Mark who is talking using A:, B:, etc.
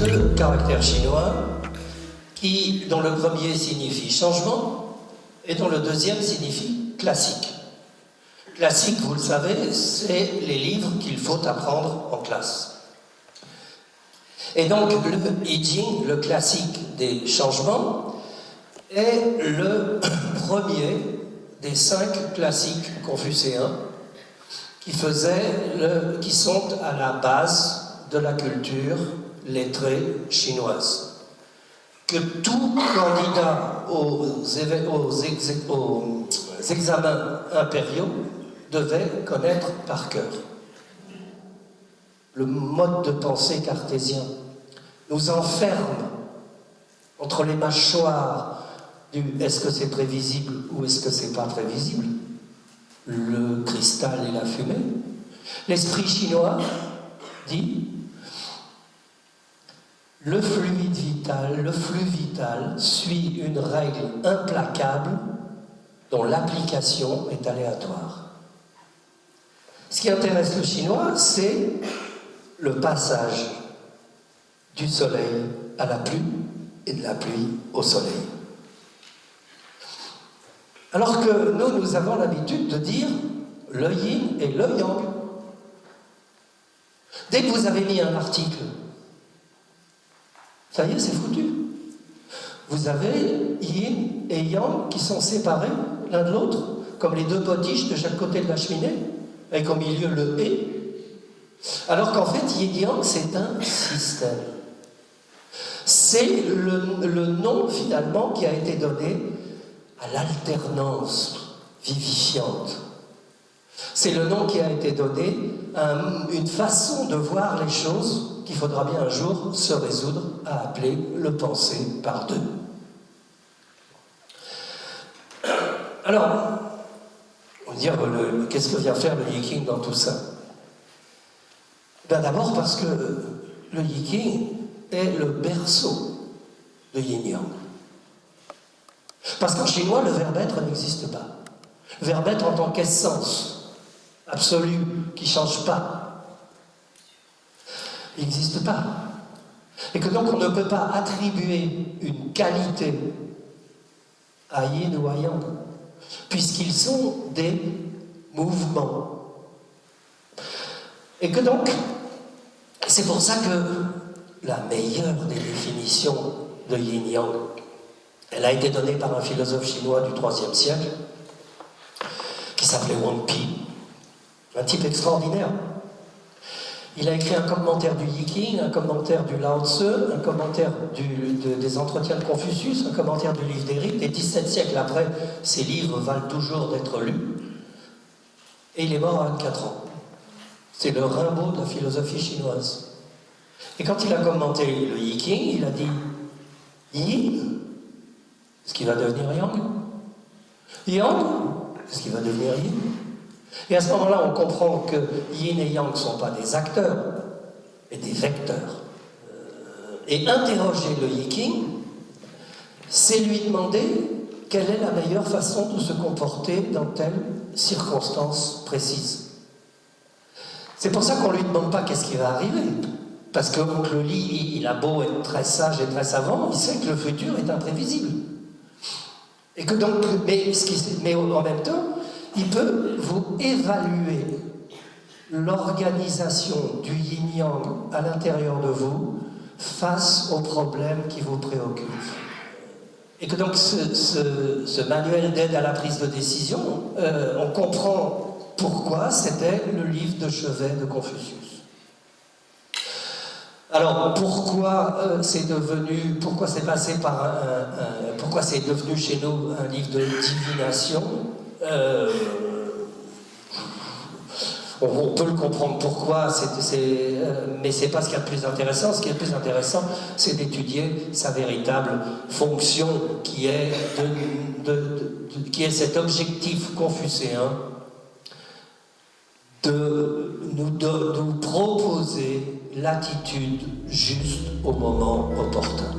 A: deux caractères chinois dont le premier signifie changement et dont le deuxième signifie classique. Classique, vous le savez, c'est les livres qu'il faut apprendre en classe. Et donc le I Ching, le classique des changements, est le premier des 5 classiques confucéens qui sont à la base de la culture lettrée chinoise. Que tout candidat aux examens impériaux devait connaître par cœur. Le mode de pensée cartésien nous enferme entre les mâchoires du est-ce que c'est prévisible ou est-ce que c'est pas prévisible, le cristal et la fumée. L'esprit chinois dit le flux vital suit une règle implacable dont l'application est aléatoire. Ce qui intéresse le chinois, c'est le passage du soleil à la pluie et de la pluie au soleil. Alors que nous avons l'habitude de dire le yin et le yang. Dès que vous avez mis un article, ça y est, c'est foutu. Vous avez yin et yang qui sont séparés l'un de l'autre, comme les deux potiches de chaque côté de la cheminée, avec au milieu le et. Alors qu'en fait, yin-yang, c'est un système. C'est le nom, finalement, qui a été donné à l'alternance vivifiante. C'est le nom qui a été donné à une façon de voir les choses qu'il faudra bien un jour se résoudre à appeler le penser par deux. Alors, on va dire, qu'est-ce que vient faire le Yiking dans tout ça? Ben d'abord parce que le Yiking est le berceau de Yin-Yang. Parce qu'en chinois, le verbe être n'existe pas. Le verbe être en tant qu'essence absolue, qui ne change pas, il n'existe pas. Et que donc on ne peut pas attribuer une qualité à yin ou à yang, puisqu'ils sont des mouvements. Et que donc, c'est pour ça que la meilleure des définitions de yin-yang, elle a été donnée par un philosophe chinois du IIIe siècle, qui s'appelait Wang Pi, un type extraordinaire. Il a écrit un commentaire du Yiking, un commentaire du Lao Tzu, un commentaire des Entretiens de Confucius, un commentaire du livre des rites, et 17 siècles après, ces livres valent toujours d'être lus. Et il est mort à 24 ans. C'est le Rimbaud de la philosophie chinoise. Et quand il a commenté le Yiking, il a dit Yin, est-ce qu'il va devenir Yang? Yang, est-ce qu'il va devenir Yin? Et à ce moment-là, on comprend que Yin et Yang ne sont pas des acteurs, mais des vecteurs. Et interroger le Yiking, c'est lui demander quelle est la meilleure façon de se comporter dans telle circonstance précise. C'est pour ça qu'on ne lui demande pas qu'est-ce qui va arriver. Parce que Oncle Lee, il a beau être très sage et très savant, il sait que le futur est imprévisible. Et que donc, mais en même temps, il peut vous évaluer l'organisation du yin-yang à l'intérieur de vous face aux problèmes qui vous préoccupent. Et que donc ce manuel d'aide à la prise de décision, on comprend pourquoi c'était le livre de chevet de Confucius. Alors pourquoi c'est passé par pourquoi c'est devenu chez nous un livre de divination? On peut le comprendre pourquoi, mais c'est pas ce qu'il y a de plus intéressant. Ce qui est le plus intéressant, c'est d'étudier sa véritable fonction, qui est cet objectif confucéen de nous proposer l'attitude juste au moment opportun.